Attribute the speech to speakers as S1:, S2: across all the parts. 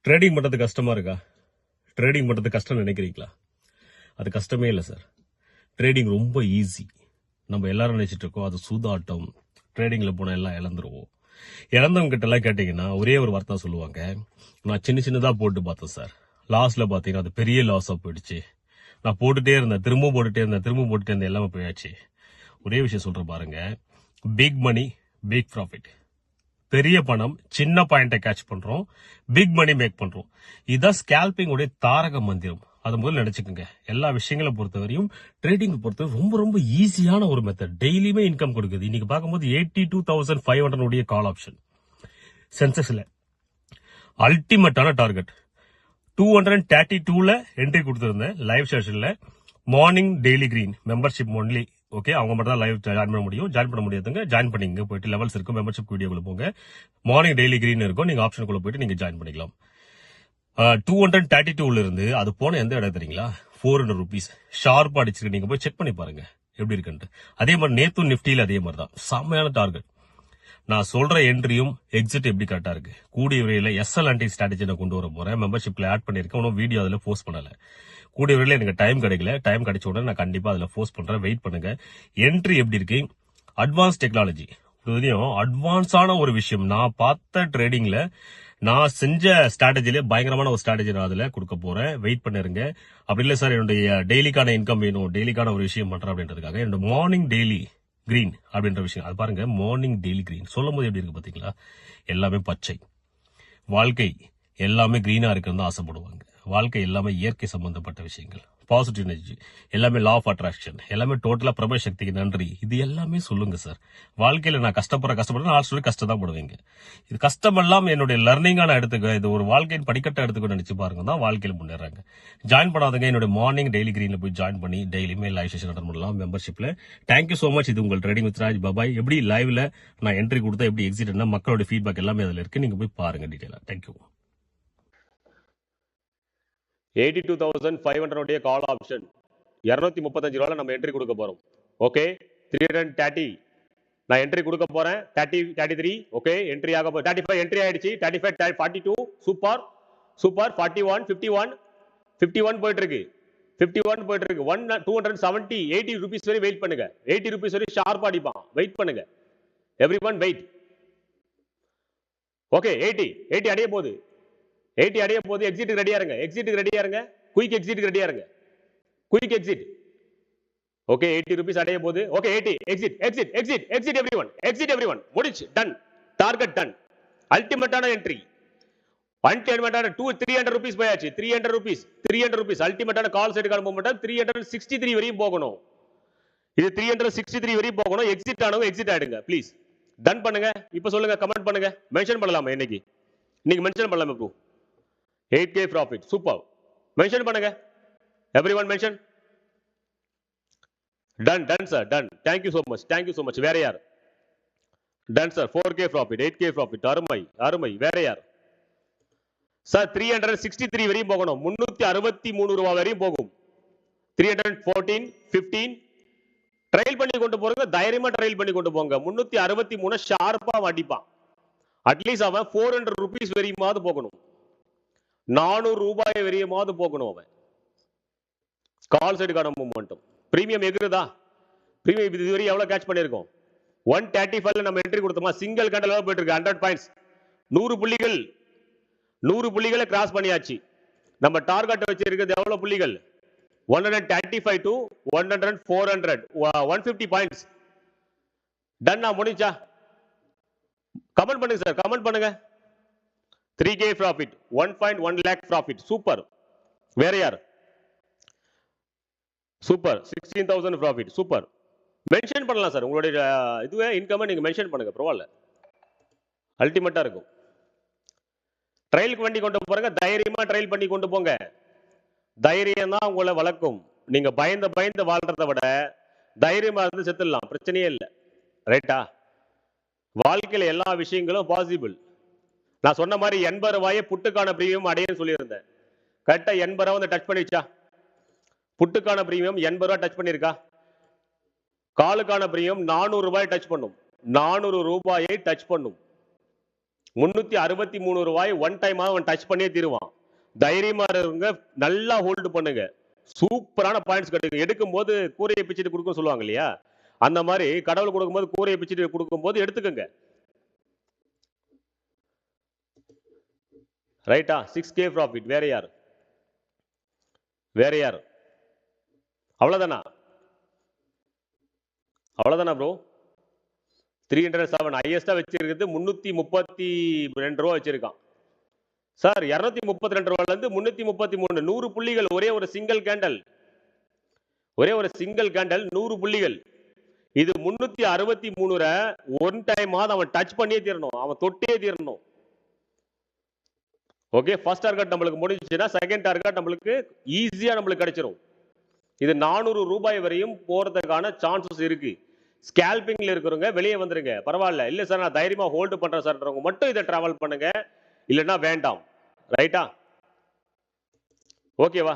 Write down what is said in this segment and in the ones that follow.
S1: Trading பண்றது கஷ்டமா இருக்கா? ட்ரேடிங் பண்றது கஷ்டம் நினைக்கிறீங்களா? அது கஷ்டமே இல்லை சார். ட்ரேடிங் ரொம்ப ஈஸி. நம்ம எல்லாரும் நினைச்சிட்டு இருக்கோம் அது சூதாட்டம், ட்ரேடிங்ல போன எல்லாம் இழந்துருவோம். இழந்தவங்க கிட்ட எல்லாம் கேட்டீங்கன்னா ஒரே ஒரு வார்த்தை சொல்லுவாங்க, நான் சின்ன சின்னதா போட்டு பார்த்தேன் சார், லாஸ்ட்ல பாத்தீங்கன்னா அது பெரிய லாஸா போயிடுச்சு, நான் போட்டுட்டே இருந்தேன், திரும்ப போட்டுட்டே இருந்தேன், எல்லாமே போயாச்சு. ஒரே விஷயம் சொல்ற பாருங்க, பிக் மணி பிக் ப்ராஃபிட். பெரிய பணம் சின்ன பாயிண்ட கேட்ச் பண்றோம், பிக் மணி மேக் பண்றோம். இதுதான் ஸ்கேல்பிங் உடைய தாரக மந்திரம். அதை முதல்ல நினைச்சுக்கோங்க. எல்லா விஷயங்களை பொறுத்தவரையும் ட்ரேடிங் பொறுத்தவரை ரொம்ப ரொம்ப ஈஸியான ஒரு மெத்தட், டெய்லியுமே இன்கம் கொடுக்குது. இன்னைக்கு பார்க்கும்போது 82,500 உடைய கால் ஆப்ஷன் சென்செக்ஸ்ல அல்டிமேட்டான டார்கெட் 232ல என்ட்ரி கொடுத்திருந்தேன் லைவ் செஷன்ல. Morning daily green membership only. Okay, அவங்க மட்டும் தான் லைவ் ஜாயின் பண்ண முடியும். ஜாயின் பண்ண முடியாதுங்க, ஜாயின் பண்ணிங்க. போயிட்டு லெவல்ஸ் இருக்கும், மெம்பர்ஷிப் வீடியோக்குள்ள போங்க. மார்னிங் டெய்லி கிரீன் இருக்கும், நீங்க ஆப்ஷனுக்குள்ள போயிட்டு நீங்க ஜாயின் பண்ணிக்கலாம். 232ல இருந்து அது போன எந்த இடம் தெரியுங்களா? 400 rupees ஷார்ப்பா அடிச்சிருக்கு. நீங்க போய் செக் பண்ணி பாருங்க எப்படி இருக்குன்ட்டு. அதே மாதிரி நேத்து நிப்டியில அதே மாதிரி தான் செம்மையான டார்கெட். நான் சொல்ற என்ட்ரியும் எக்ஸிட் எப்படி கரெக்டா இருக்கு. கூடிய விரைவில் எஸ்எல் ஆன்டி ஸ்ட்ராட்டஜி நான் கொண்டு வர போறேன். மெம்பர்ஷிப்ல ஆட் பண்ணிருக்கேன். ஒன்னும் வீடியோ அதுல போஸ்ட் பண்ணல. கூடிய விரைவில் எனக்கு டைம் கிடைக்கல. டைம் கிடைச்ச உடனே நான் கண்டிப்பா அதுல போஸ்ட் பண்றேன். வெயிட் பண்ணுங்க. என்ட்ரி எப்படி இருக்கு? அட்வான்ஸ் டெக்னாலஜி, அட்வான்ஸான ஒரு விஷயம். நான் பார்த்த ட்ரேடிங்ல நான் செஞ்ச ஸ்ட்ராட்டஜில பயங்கரமான ஒரு ஸ்ட்ராட்டஜி நான் அதுல கொடுக்க போறேன். வெயிட் பண்ணிருங்க. அப்படி இல்ல சார் என்னுடைய டெய்லிக்கான இன்கம் வேணும், டெய்லிக்கான ஒரு விஷயம் பண்றேன் அப்படின்றதுக்காக என்னோட மார்னிங் டெய்லி கிரீன் அப்படின்ற விஷயம் அது பாருங்க. மார்னிங் டெய்லி கிரீன் சொல்லும் போது எப்படி இருக்கு பாத்தீங்களா? எல்லாமே பச்சை. வாழ்க்கை எல்லாமே கிரீனா இருக்குன்னு ஆசைப்படுவாங்க. வாழ்க்கை எல்லாமே இயற்கை சம்பந்தப்பட்ட விஷயங்கள், பாசிட்டிவ் எனர்ஜி, எல்லாமே லா ஆஃப் அட்ராக்ஷன், எல்லாமே டோட்டலா பிரபஞ்ச சக்திக்கு நன்றி. இது எல்லாமே சொல்லுங்க சார். வாழ்க்கையில நான் கஷ்டப்படுறேன் நான் சொல்லி கஷ்டம் தான் படுவீங்க. இது கஷ்டம் எல்லாம் என்னுடைய லர்னிங்கா நான் எடுத்துக்க, இது ஒரு வாழ்க்கையின் படிக்கட்டை எடுத்துக்க நினைச்சு பாருங்க, தான் வாழ்க்கையில முன்னேறாங்க. ஜாயின் பண்ணாதங்க, என்னுடைய மார்னிங் டெய்லி கிரீன்ல போய் ஜாயின் பண்ணி டெய்லியுமே லைவ் செஷன் அட்டன் பண்ணலாம் மெம்பர்ஷிப்ல. Thank you so much. இது உங்கள் ட்ரேடிங் வித் ராஜ் பாபாய். எப்படி லைவ்ல நான் என்ட்ரி கொடுத்தா எப்படி எக்ஸிட், மக்களோட ஃபீட்பேக் எல்லாமே அதுல இருக்கு. நீங்க போய் பாருங்க டீடைலா. தேங்க்யூ.
S2: 82,500 உடைய கால் ஆப்ஷன் 235 ரூபாயில நம்ம என்ட்ரி கொடுக்க போறோம். ஓகே, 330 நான் என்ட்ரி கொடுக்க போறேன். 30 33 ஓகே, என்ட்ரி ஆக 35 என்ட்ரி ஆயிடுச்சு. 35 42 சூப்பர் சூப்பர். 41 51 போயிட்டு இருக்கு. 51 போயிட்டு இருக்கு. 270 80 ரூபீஸ் வரை வெயிட் பண்ணுங்க. 80 ரூபீஸ் வரை ஷார்ப்பா அடிப்பான். வெயிட் பண்ணுங்க. Everyone wait. ஓகே, 80 அடைய போகுது. 80 அடைய போது எக்ஸிட் ரெடியா இருங்க. எக்ஸிட் ரெடியா இருங்க. குயிக் எக்ஸிட் ரெடியா இருங்க. Quick exit. ஓகே, 80 ரூபீஸ் அடைய போது. Okay, 80 exit exit exit exit everyone முடிச்சு டன். Target done. அல்டிமேட்டான என்ட்ரி. அல்டிமேட்டான 300 ரூபீஸ் போயாச்சு. 300 ரூபீஸ் அல்டிமேட்டான கால் சைடு கால் மூவ்மெண்ட் 363 வரையும் போகணும். இது 363 வரையும் போகணும். எக்ஸிட் ஆனவங்க எக்ஸிட் ஆயிடுங்க ப்ளீஸ். டன் பண்ணுங்க. இப்ப சொல்லுங்க, கமெண்ட் பண்ணுங்க. மென்ஷன் பண்ணலாமா? இன்னைக்கு மென்ஷன் பண்ணலாமா? Bro 8k profit super. Mention பண்ணுங்க. Everyone mention. Done done sir done. Thank you so much. வேற யார்? Done sir. 4k profit 8k profit. அருமை அருமை. வேற யார் சார்? 363 வரையும் போகணும். 363 ரூபாய் வரையும் போகும். 314 15 ட்ரையல் பண்ணி கொண்டு போறங்க. தைரியமா ட்ரையல் பண்ணி கொண்டு போங்க. 363 ஷார்ப்பா அடிப்பான். அட்லீஸ்ட் அவன் 400 ரூபீஸ் வரையுமாவது போகணும். 400 ரூபாய் வரையுமாவது போகணும் அவன். கால் சைடுக்கான மூவ்மெண்ட்டும் பிரீமியம் எகுறதா? பிரீமியம் இதுவரை எவ்வளவு கேட்ச் பண்ணிருக்கோம்? 135ல நம்ம என்ட்ரி கொடுத்தோமா? சிங்கிள் கண்டல போயிட்டு இருக்கு. 100 பாயிண்ட்ஸ், 100 புள்ளிகள். 100 புள்ளிகளை கிராஸ் பண்ணியாச்சு. நம்ம டார்கெட் வச்சிருக்கிறது எவ்வளவு புள்ளிகள்? 135 to 100 400 150 பாயிண்ட்ஸ். டன்னா முடிஞ்சா? கமெண்ட் பண்ணுங்க சார், கமெண்ட் பண்ணுங்க. 3k profit 1.1 lakh profit super. வேற யார்? சூப்பர். 16,000 profit super. மென்ஷன் பண்ணலாம் சார். உங்களுடைய இதுவே இன்கம் நீங்க மென்ஷன் பண்ணுங்க, பரவாயில்ல. அல்டிமேட்டா இருக்கும். ட்ரையலுக்கு வண்டி கொண்டு போறங்க. தைரியமா ட்ரையல் பண்ணி கொண்டு போங்க. தைரியம் தான் உங்களை வளர்க்கும். நீங்க பயந்து வாழ்றதை விட தைரியமா இருந்து செத்துடலாம், பிரச்சனையே இல்லை. ரைட்டா? வாழ்க்கையில எல்லா விஷயங்களும் பாசிபிள். நான் சொன்ன மாதிரி 80 ரூபாயை புட்டுக்கான பிரீமியம் அடையன்னு சொல்லியிருந்தேன். கரெக்டா 80 ரூபாய் வந்து டச் பண்ணிச்சா? புட்டுக்கான பிரீமியம் 80 ரூபாய் டச் பண்ணிருக்கா? காலுக்கான பிரீமியம் 400 ரூபாய் டச் பண்ணும். 400 ரூபாயை டச் பண்ணும். ரூபாய் ஒன் டைம் அவன் டச் பண்ணியே தீருவான். தைரியமா இருங்க, நல்லா ஹோல்டு பண்ணுங்க. சூப்பரான பாயிண்ட்ஸ் கிடைக்கும். எடுக்கும் போது கூரையை பிச்சுட்டு கொடுக்கும் சொல்லுவாங்க இல்லையா, அந்த மாதிரி கடவுள் கொடுக்கும்போது கூரையை பிச்சுட்டு கொடுக்கும்போது எடுத்துக்கோங்க. ரைட்டா? 6K profit. வேற யார்? வேற யார்? அவ்வளவுதானா? அவ்வளவுதானா ப்ரோ? 307 ஹையஸ்டா வச்சிருக்கிறது 332 ரூபா வச்சிருக்கான் சார். 232 ரூபாயில இருந்து 333, 100 புள்ளிகள். ஒரே ஒரு சிங்கிள் கேண்டல், ஒரே ஒரு சிங்கிள் கேண்டல், 100 புள்ளிகள். இது 363 ஒன் டைம் அவன் டச் பண்ணியே தீரணும், அவன் தொட்டே தீரணும். ஓகே, ஃபர்ஸ்ட் டார்கெட் நம்மளுக்கு முடிஞ்சுச்சுன்னா செகண்ட் டார்கெட் நம்மளுக்கு ஈஸியா நம்மளுக்கு கிடைச்சிரும். இது 400 ரூபாய் வரையும் போறதுக்கான சான்சஸ் இருக்கு. ஸ்கேல்பிங்ல இருக்கிறவங்க வெளியே வந்துருங்க, பரவாயில்ல. இல்ல சார் நான் தைரியமா ஹோல்டு பண்றேன் சார்ன்றவங்க மட்டும் இதை டிராவல் பண்ணுங்க, இல்லைன்னா வேண்டாம். ரைட்டா? ஓகேவா?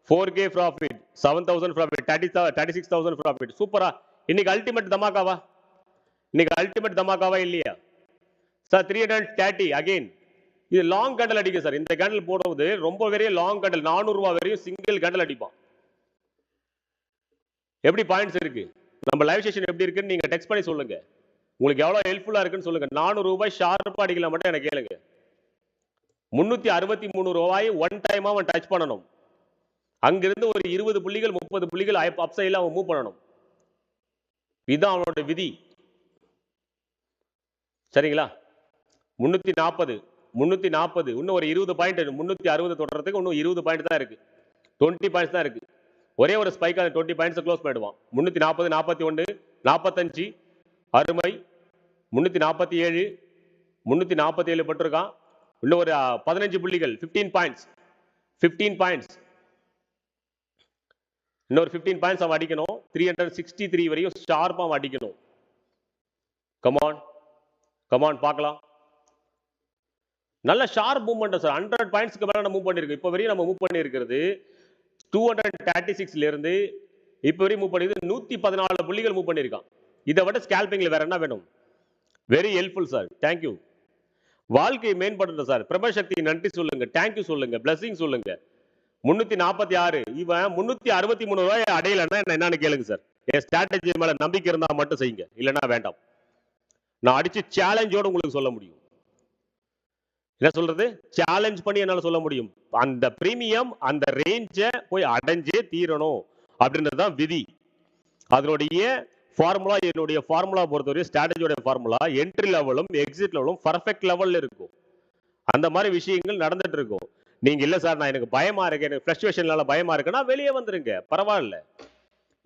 S2: 4K profit, 7,000 profit, 36,000 profit. சூப்பரா. இன்னைக்கு அல்டிமேட் தமாக்காவா? இன்னைக்கு அல்டிமேட் தமாக்காவா இல்லையா சார்? 330 அகைன். இது லாங் கேண்டல் அடிக்கும் சார். இந்த கேண்டல் போடுவது ரொம்ப பெரிய லாங் கேண்டல், 400 ரூபாய் வரையும் சிங்கிள் கேண்டல் அடிப்பான். எப்படி பாயிண்ட்ஸ் இருக்கு? நம்ம லைவ் செஷன் எப்படி இருக்குன்னு நீங்க டெக்ஸ்ட் பண்ணி சொல்லுங்க. உங்களுக்கு எவ்வளவு ஹெல்ப்ஃபுல்லா இருக்குன்னு சொல்லுங்க. 400 ரூபாய் ஷார்ப்பா அடிக்கலாம் மட்டும் எனக்கு கேளுங்க. 363 ரூபாய் ஒன் டைம் அவன் டச் பண்ணணும். அங்கிருந்து ஒரு 20 புள்ளிகள் 30 புள்ளிகள் அப் சைட்ல அவன் மூவ் பண்ணணும். இதுதான் அவனோட விதி. சரிங்களா? 340 இன்னும் ஒரு 20 பாயிண்ட், 360 தொடர்றதுக்கு இன்னும் 20 பாயிண்ட் தான் இருக்கு, 20 பாயிண்ட்ஸ் தான் இருக்கு. ஒரே ஒரு ஸ்பைக் 20 பாயிண்ட்ஸ் க்ளோஸ் பண்ணிடுவான். 340, 41, 45 அருமை. 347, 347 பட்டிருக்கான். இன்னும் ஒரு 15 புள்ளிகள், 15 பாயிண்ட்ஸ், 15 பாயிண்ட்ஸ். இன்னொரு 15 பாயிண்ட்ஸ் அவன் அடிக்கணும். 363 வரையும் ஷார்ப்பா அவன் அடிக்கணும். கமான் கமான் பார்க்கலாம். நல்ல ஷார்ப் மூவ்மெண்ட் சார். 100 பாயிண்ட்ஸ்க்கு மேல நம்ம மூவ் பண்ணிருக்கோம். இப்போ வரையும் நம்ம மூவ் பண்ணி இருக்கிறது 236ல இருந்து இப்போ வரையும் மூவ் பண்ணிருக்கு 114 புள்ளிகள் மூவ் பண்ணிருக்கான். இதை விட ஸ்கேல்பிங்ல வேற என்ன வேணும்? Very helpful sir. தேங்க்யூ. வாழ்க்கையை மேம்படுத்த சார். பிரபசக்தி நன்றி சொல்லுங்க, தேங்க்யூ சொல்லுங்க, பிளஸிங் சொல்லுங்க. 346 இவன் 363 ரூபாய் அடையலன்னா என்னன்னு கேளுங்க சார். என் ஸ்ட்ராட்டஜி மேல நம்பிக்கை இருந்தா மட்டும் செய்யுங்க, இல்லைன்னா வேண்டாம். நான் அடிச்சு சேலஞ்சோட உங்களுக்கு சொல்ல முடியும். என்ன சொல்றது? சேலஞ்ச் பண்ணி என்னால சொல்ல முடியும். அந்த பிரீமியம் அந்த ரேஞ்ச போய் அடைஞ்சே தீரணும் அப்படின்றதுதான் விதி. அதனுடைய ஃபார்முலா, என்னுடைய ஃபார்முலா பொறுத்தவரை ஸ்ட்ராட்டஜியோட ஃபார்முலா என்ட்ரி லெவலும் எக்ஸிட் லெவலும் பர்ஃபெக்ட் லெவல்ல இருக்கும். அந்த மாதிரி விஷயங்கள் நடந்துட்டு இருக்கும். நீங்க இல்ல சார் நான் எனக்கு பயமா இருக்கு, எனக்கு ஃப்ளக்சுவேஷனால பயமா இருக்குன்னா வெளியே வந்துருங்க, பரவாயில்ல.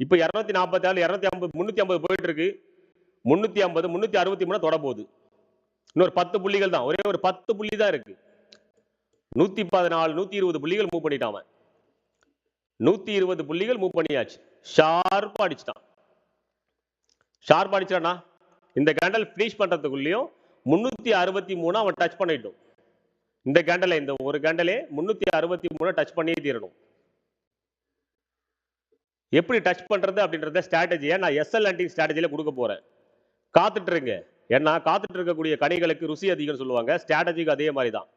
S2: இப்ப 247, 250, 350 போயிட்டு இருக்கு. 350, 363 தொட போகுது. இன்னொரு 10 புள்ளிகள் தான், ஒரே ஒரு 10 புள்ளி தான் இருக்கு. 114, 120 புள்ளிகள் மூவ் பண்ணிட்டான். 120 புள்ளிகள் மூவ் பண்ணியாச்சு. ஷார்ப்பா அடிச்சிட்டான். ஷார்ப்பா அடிச்சானா இந்த கேண்டல் ஃபினிஷ் பண்றதுக்குள்ளேயும் 363 அவன் டச் பண்ணிட்டோம். இந்த கேண்டலை, இந்த ஒரு கேண்டலே 363 டச் பண்ணியே தீரணும். எப்படி டச் பண்றது அப்படின்றத ஸ்ட்ராட்டஜியை நான் எஸ்எல் ஹண்டிங் ஸ்ட்ராட்டஜியில கொடுக்க போறேன். காத்துட்டு இருங்க. ஏன்னா காத்துட்டு இருக்கக்கூடிய கனிகளுக்கு ருசி அதிகம் சொல்லுவாங்க. ஸ்ட்ராட்டஜிக்கு அதே மாதிரி தான்.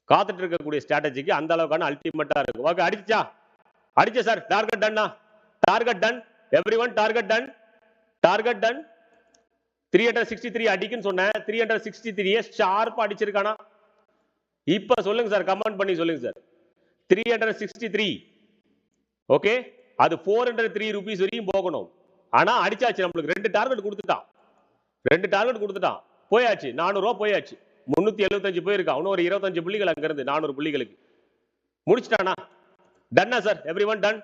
S2: காத்துட்டு இருக்கக்கூடிய ஸ்ட்ராட்டஜிக்கு அந்த அளவுக்கான அல்டிமேட்டா இருக்கு. ஓகே, அடிச்சா அடிச்ச சார். டார்கெட் டன்னா, target done. Everyone target done, target done. 363 அடிக்குன்னு சொன்னேன். 363 ஷார்ப்பா அடிச்சிருக்கானா? இப்ப சொல்லுங்க சார், கமெண்ட் பண்ணி சொல்லுங்க சார். 363 ஓகே, அது 403 ரூபீஸ் வரையும் போகணும். ஆனா அடிச்சாச்சு. நம்மளுக்கு 2 டார்கெட் கொடுத்துட்டான், 2 டார்கெட் கொடுத்துட்டான். போயாச்சு, 400 ரூபாய் போயாச்சு. 375 போயிருக்கான். இன்னும் ஒரு 25 புள்ளிகள் அங்க இருந்து 400 புள்ளிகளுக்கு முடிச்சிட்டானா? டன்னா சார்? Everyone done.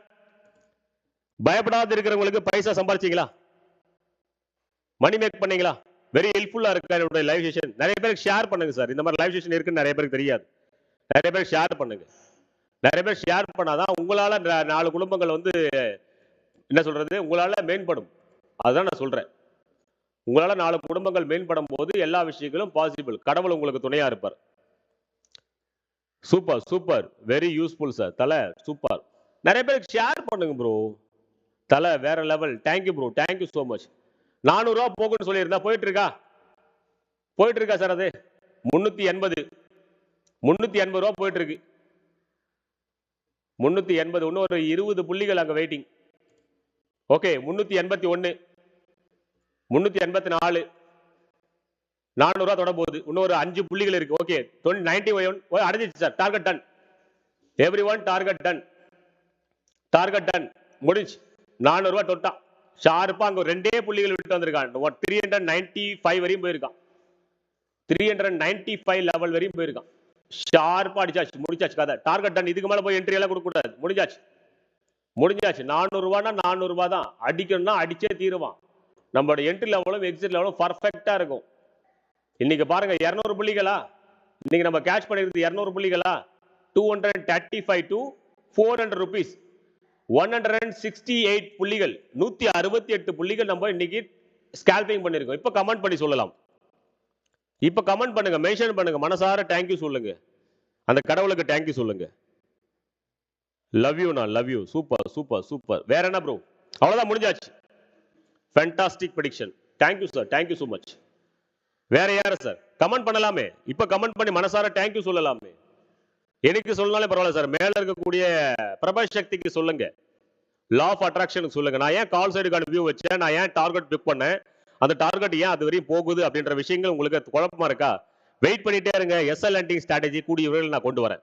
S2: பயப்படாத இருக்கிறவங்களுக்கு பைசா சம்பாதிச்சீங்களா? மணி மேக் பண்ணீங்களா? வெரி ஹெல்ப்ஃபுல்லா இருக்கு என்னோட லைவ் செஷன். நிறைய பேருக்கு ஷேர் பண்ணுங்க சார். இந்த மாதிரி லைவ் செஷன் இருக்குன்னு நிறைய பேருக்கு தெரியாது. நிறைய பேர் ஷேர் பண்ணுங்க. நிறைய பேர் ஷேர் பண்ணாதான் உங்களால 4 குடும்பங்கள் வந்து என்ன சொல்றது, உங்களால மேம்படும். அதுதான் நான் சொல்றேன். உங்களால 4 குடும்பங்கள் மேம்படும் போது எல்லா விஷயங்களும் பாசிபிள். கடவுள் உங்களுக்கு துணையா இருப்பார். Super super, very useful sir. தல சூப்பர். நிறைய பேருக்கு ஷேர் பண்ணுங்க ப்ரோ. தல வேற level. Thank you bro, thank you so much. 400 ரூபாய் போகுன்னு சொல்லியிருந்தா போயிட்டு இருக்கா? போயிட்டு இருக்கா சார்? அது 380 380 ரூபா போயிட்டு இருக்கு. 380 இன்னும் ஒரு 20 புள்ளிகள் அங்க வெயிட்டிங். ஓகே 381 384 400 ரூபா தொட போகுது. இன்னொரு 5 புள்ளிகள் இருக்கு. ஓகே 91 அடைஞ்சிச்சு sir. Target done. Everyone target done. Target done முடிஞ்சு. 400 ரூபா தொட்டான் ஷார்ப்பா. அங்க ரெண்டே புள்ளிகள் விட்டு வந்திருக்கான். 395 வரையும் போயிருக்கான். 395 லெவல் வரையும் போயிருக்கான். ஷார்ப்பா அடிச்சாச்சு. முடிச்சாச்சு கதை. Target ton. இதுக்கு மேல போய் என்ட்ரி எல்லாம் கொடுக்க கூடாது. முடிஞ்சாச்சு. 400 ரூபானா 400 ரூபாய் தான். அடிக்கணும்னா அடிச்சே தீருவான். நம்மளோட என்ட்ரி லெவலும் எக்ஸிட் லெவலும் பர்ஃபெக்டா இருக்கும். இன்னைக்கு பாருங்க 200 புள்ளிகளா? இன்னைக்கு நம்ம கேட்ச் பண்ணிருக்கிறது 200 புள்ளிகளா? 235 to 400 rupees. 168 புள்ளிகள், 168 புள்ளிகள் நம்ம இன்னைக்கு ஸ்கால்பிங் பண்ணிருக்கோம். இப்ப கமெண்ட் பண்ணி சொல்லலாம். இப்ப கமெண்ட் பண்ணுங்க, மென்ஷன் பண்ணுங்க, மனசார தேங்க்யூ சொல்லுங்க, அந்த கடவுளுக்கு தேங்க்யூ சொல்லுங்க. Love you. நான் love you. Super super super. வேற என்ன ப்ரோ? அவ்வளவுதான், முடிஞ்சாச்சு. Fantastic prediction. Thank you sir, thank you so much. வேற யாரு சார்? கமெண்ட் பண்ணலாமே. இப்ப கமெண்ட் பண்ணி மனசார தேங்க்யூ சொல்லலாமே. எனக்கு சொல்லனாலே பரவாயில்ல சார். மேல இருக்கக்கூடிய பிரபஞ்ச சக்திக்கு சொல்லுங்க, லா ஆஃப் அட்ராக்ஷனுக்கு சொல்லுங்க. நான் ஏன் கால் சைடுக்கான வியூ வச்சேன், நான் ஏன் டார்கெட் பிக் பண்ணேன், அந்த டார்கெட் ஏன் அது வரையும் போகுது அப்படின்ற விஷயங்கள் உங்களுக்கு குழப்பமா இருக்கா? வெயிட் பண்ணிட்டே இருங்க. எஸ்எல் ஹண்டிங் ஸ்ட்ராட்டஜி கூடிய விரைவில் நான் கொண்டு வரேன்.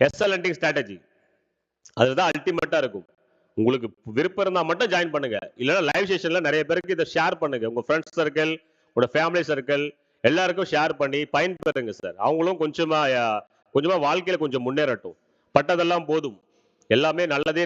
S2: எஸ்எல் ஹண்டிங் ஸ்ட்ராட்டஜி அதுதான் அல்டிமேட்டா இருக்கும். உங்களுக்கு விருப்பம் இருந்தா மட்டும் ஜாயின் பண்ணுங்க. இல்லைன்னா லைவ் செஷன்ல நிறைய பேருக்கு இதை ஷேர் பண்ணுங்க. உங்க ஃப்ரெண்ட்ஸ் சர்க்கிள், உங்களோட ஃபேமிலி சர்க்கிள் எல்லாருக்கும் ஷேர் பண்ணி பயன்பெறுங்க சார். அவங்களும் கொஞ்சமா வாழ்க்கையில கொஞ்சம் முன்னேறட்டும். பட்டதெல்லாம் போதும், எல்லாமே நல்லதே